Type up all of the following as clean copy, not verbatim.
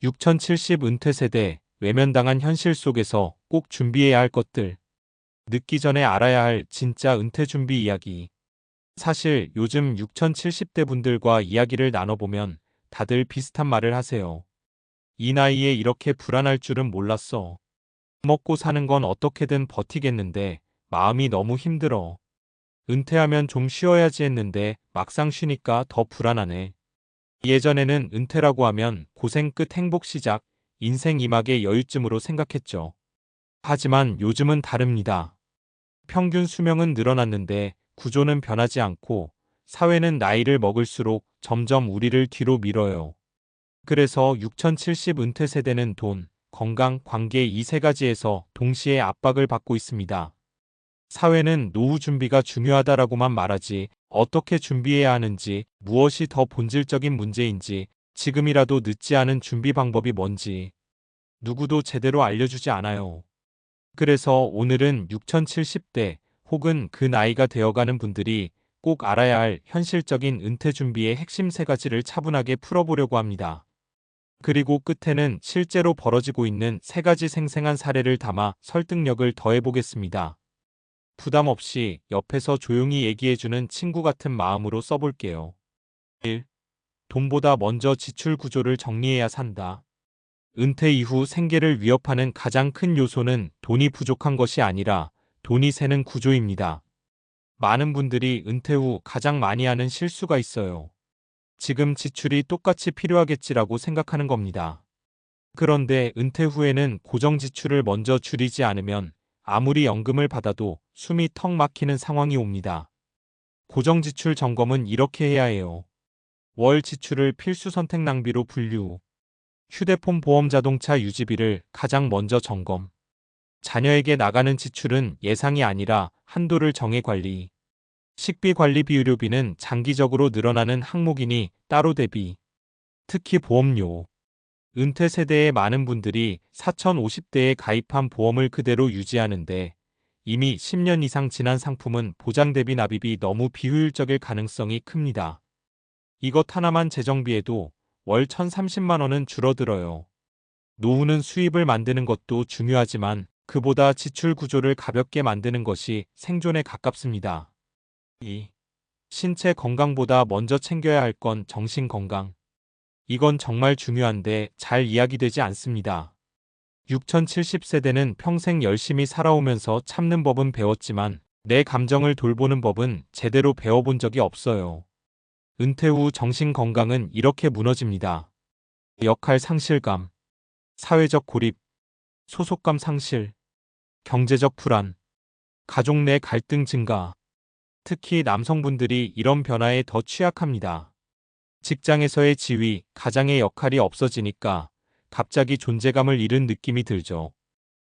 6070 은퇴세대, 외면당한 현실 속에서 꼭 준비해야 할 것들. 늦기 전에 알아야 할 진짜 은퇴 준비 이야기. 사실 요즘 6070대 분들과 이야기를 나눠보면 다들 비슷한 말을 하세요. 이 나이에 이렇게 불안할 줄은 몰랐어. 먹고 사는 건 어떻게든 버티겠는데 마음이 너무 힘들어. 은퇴하면 좀 쉬어야지 했는데 막상 쉬니까 더 불안하네. 예전에는 은퇴라고 하면 고생 끝 행복 시작, 인생 이막의 여유쯤으로 생각했죠. 하지만 요즘은 다릅니다. 평균 수명은 늘어났는데 구조는 변하지 않고 사회는 나이를 먹을수록 점점 우리를 뒤로 밀어요. 그래서 6070 은퇴 세대는 돈, 건강, 관계 이 세 가지에서 동시에 압박을 받고 있습니다. 사회는 노후 준비가 중요하다라고만 말하지 어떻게 준비해야 하는지, 무엇이 더 본질적인 문제인지, 지금이라도 늦지 않은 준비 방법이 뭔지 누구도 제대로 알려주지 않아요. 그래서 오늘은 6070대 혹은 그 나이가 되어가는 분들이 꼭 알아야 할 현실적인 은퇴 준비의 핵심 세 가지를 차분하게 풀어보려고 합니다. 그리고 끝에는 실제로 벌어지고 있는 세 가지 생생한 사례를 담아 설득력을 더해보겠습니다. 부담 없이 옆에서 조용히 얘기해주는 친구 같은 마음으로 써볼게요. 1. 돈보다 먼저 지출 구조를 정리해야 산다. 은퇴 이후 생계를 위협하는 가장 큰 요소는 돈이 부족한 것이 아니라 돈이 새는 구조입니다. 많은 분들이 은퇴 후 가장 많이 하는 실수가 있어요. 지금 지출이 똑같이 필요하겠지라고 생각하는 겁니다. 그런데 은퇴 후에는 고정 지출을 먼저 줄이지 않으면 아무리 연금을 받아도 숨이 턱 막히는 상황이 옵니다. 고정 지출 점검은 이렇게 해야 해요. 월 지출을 필수 선택 낭비로 분류. 휴대폰 보험 자동차 유지비를 가장 먼저 점검. 자녀에게 나가는 지출은 예상이 아니라 한도를 정해 관리. 식비 관리 비의료비는 장기적으로 늘어나는 항목이니 따로 대비. 특히 보험료. 은퇴 세대의 많은 분들이 4050대에 가입한 보험을 그대로 유지하는데 이미 10년 이상 지난 상품은 보장 대비 납입이 너무 비효율적일 가능성이 큽니다. 이것 하나만 재정비해도 월 1030만 원은 줄어들어요. 노후는 수입을 만드는 것도 중요하지만 그보다 지출 구조를 가볍게 만드는 것이 생존에 가깝습니다. 2. 신체 건강보다 먼저 챙겨야 할 건 정신 건강. 이건 정말 중요한데 잘 이야기되지 않습니다. 6070세대는 평생 열심히 살아오면서 참는 법은 배웠지만 내 감정을 돌보는 법은 제대로 배워본 적이 없어요. 은퇴 후 정신 건강은 이렇게 무너집니다. 역할 상실감, 사회적 고립, 소속감 상실, 경제적 불안, 가족 내 갈등 증가. 특히 남성분들이 이런 변화에 더 취약합니다. 직장에서의 지위, 가장의 역할이 없어지니까 갑자기 존재감을 잃은 느낌이 들죠.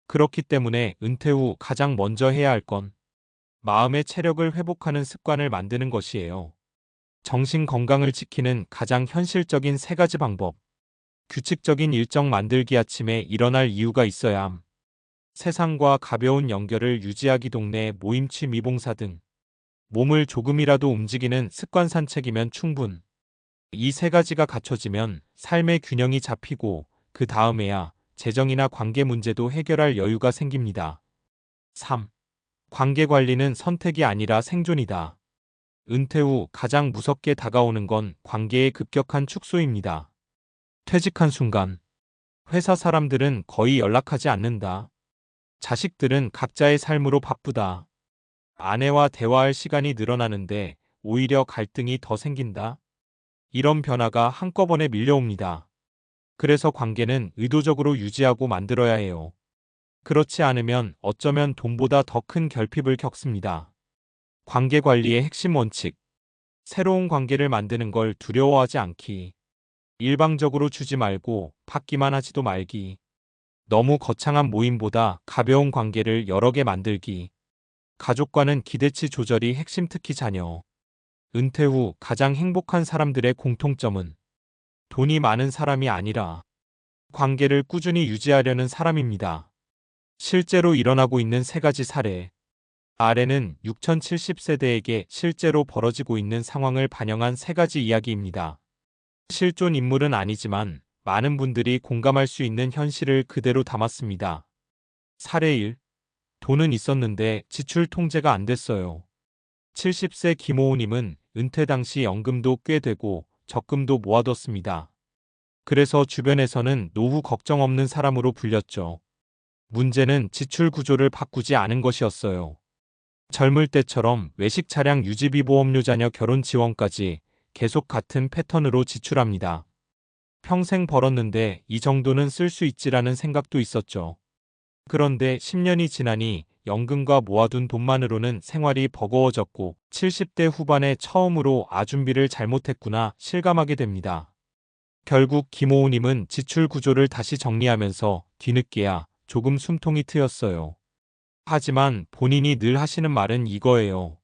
그렇기 때문에 은퇴 후 가장 먼저 해야 할 건 마음의 체력을 회복하는 습관을 만드는 것이에요. 정신 건강을 지키는 가장 현실적인 세 가지 방법. 규칙적인 일정 만들기. 아침에 일어날 이유가 있어야 함. 세상과 가벼운 연결을 유지하기. 동네 모임, 취미 봉사 등 몸을 조금이라도 움직이는 습관. 산책이면 충분. 이 세 가지가 갖춰지면 삶의 균형이 잡히고 그 다음에야 재정이나 관계 문제도 해결할 여유가 생깁니다. 3. 관계 관리는 선택이 아니라 생존이다. 은퇴 후 가장 무섭게 다가오는 건 관계의 급격한 축소입니다. 퇴직한 순간 회사 사람들은 거의 연락하지 않는다. 자식들은 각자의 삶으로 바쁘다. 아내와 대화할 시간이 늘어나는데 오히려 갈등이 더 생긴다. 이런 변화가 한꺼번에 밀려옵니다. 그래서 관계는 의도적으로 유지하고 만들어야 해요. 그렇지 않으면 어쩌면 돈보다 더 큰 결핍을 겪습니다. 관계 관리의 핵심 원칙. 새로운 관계를 만드는 걸 두려워하지 않기. 일방적으로 주지 말고 받기만 하지도 말기. 너무 거창한 모임보다 가벼운 관계를 여러 개 만들기. 가족과는 기대치 조절이 핵심. 특히 자녀. 은퇴 후 가장 행복한 사람들의 공통점은 돈이 많은 사람이 아니라 관계를 꾸준히 유지하려는 사람입니다. 실제로 일어나고 있는 세 가지 사례. 아래는 6070세대에게 실제로 벌어지고 있는 상황을 반영한 세 가지 이야기입니다. 실존 인물은 아니지만 많은 분들이 공감할 수 있는 현실을 그대로 담았습니다. 사례 1. 돈은 있었는데 지출 통제가 안 됐어요. 70세 김호우님은 은퇴 당시 연금도 꽤 되고 적금도 모아뒀습니다. 그래서 주변에서는 노후 걱정 없는 사람으로 불렸죠. 문제는 지출 구조를 바꾸지 않은 것이었어요. 젊을 때처럼 외식 차량 유지비 보험료 자녀 결혼 지원까지 계속 같은 패턴으로 지출합니다. 평생 벌었는데 이 정도는 쓸 수 있지라는 생각도 있었죠. 그런데 10년이 지나니 연금과 모아둔 돈만으로는 생활이 버거워졌고 70대 후반에 처음으로 준비를 잘못했구나 실감하게 됩니다. 결국 김호우님은 지출 구조를 다시 정리하면서 뒤늦게야 조금 숨통이 트였어요. 하지만 본인이 늘 하시는 말은 이거예요.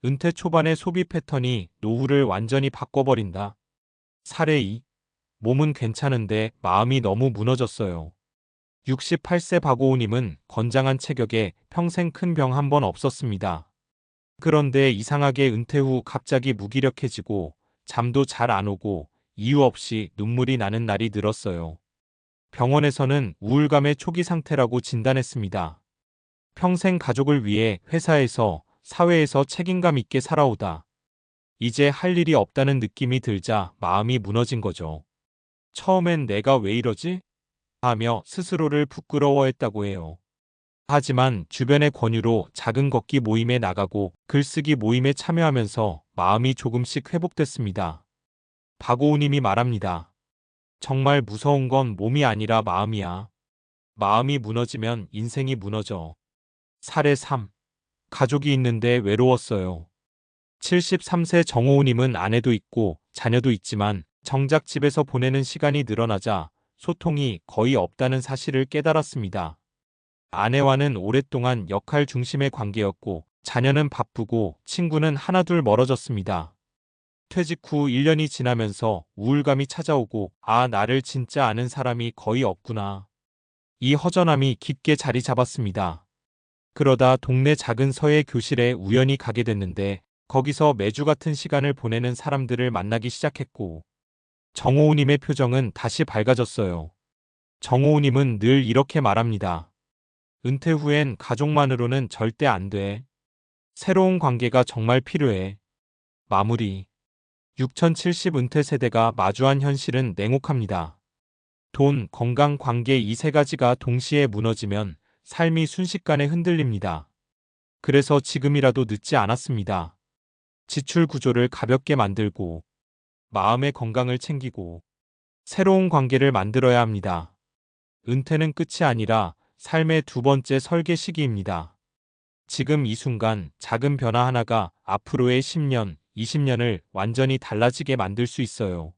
은퇴 초반의 소비 패턴이 노후를 완전히 바꿔버린다. 사례 2. 몸은 괜찮은데 마음이 너무 무너졌어요. 68세 박오우님은 건장한 체격에 평생 큰 병 한 번 없었습니다. 그런데 이상하게 은퇴 후 갑자기 무기력해지고 잠도 잘 안 오고 이유 없이 눈물이 나는 날이 늘었어요. 병원에서는 우울감의 초기 상태라고 진단했습니다. 평생 가족을 위해 회사에서, 사회에서 책임감 있게 살아오다. 이제 할 일이 없다는 느낌이 들자 마음이 무너진 거죠. 처음엔 내가 왜 이러지? 하며 스스로를 부끄러워했다고 해요. 하지만 주변의 권유로 작은 걷기 모임에 나가고 글쓰기 모임에 참여하면서 마음이 조금씩 회복됐습니다. 박오우님이 말합니다. 정말 무서운 건 몸이 아니라 마음이야. 마음이 무너지면 인생이 무너져. 사례 3. 가족이 있는데 외로웠어요. 73세 정호우님은 아내도 있고 자녀도 있지만 정작 집에서 보내는 시간이 늘어나자 소통이 거의 없다는 사실을 깨달았습니다. 아내와는 오랫동안 역할 중심의 관계였고 자녀는 바쁘고 친구는 하나둘 멀어졌습니다. 퇴직 후 1년이 지나면서 우울감이 찾아오고 나를 진짜 아는 사람이 거의 없구나. 이 허전함이 깊게 자리 잡았습니다. 그러다 동네 작은 서예 교실에 우연히 가게 됐는데 거기서 매주 같은 시간을 보내는 사람들을 만나기 시작했고 정호우님의 표정은 다시 밝아졌어요. 정호우님은 늘 이렇게 말합니다. 은퇴 후엔 가족만으로는 절대 안 돼. 새로운 관계가 정말 필요해. 마무리. 6070 은퇴 세대가 마주한 현실은 냉혹합니다. 돈, 건강, 관계 이 세 가지가 동시에 무너지면 삶이 순식간에 흔들립니다. 그래서 지금이라도 늦지 않았습니다. 지출 구조를 가볍게 만들고 마음의 건강을 챙기고 새로운 관계를 만들어야 합니다. 은퇴는 끝이 아니라 삶의 두 번째 설계 시기입니다. 지금 이 순간 작은 변화 하나가 앞으로의 10년, 20년을 완전히 달라지게 만들 수 있어요.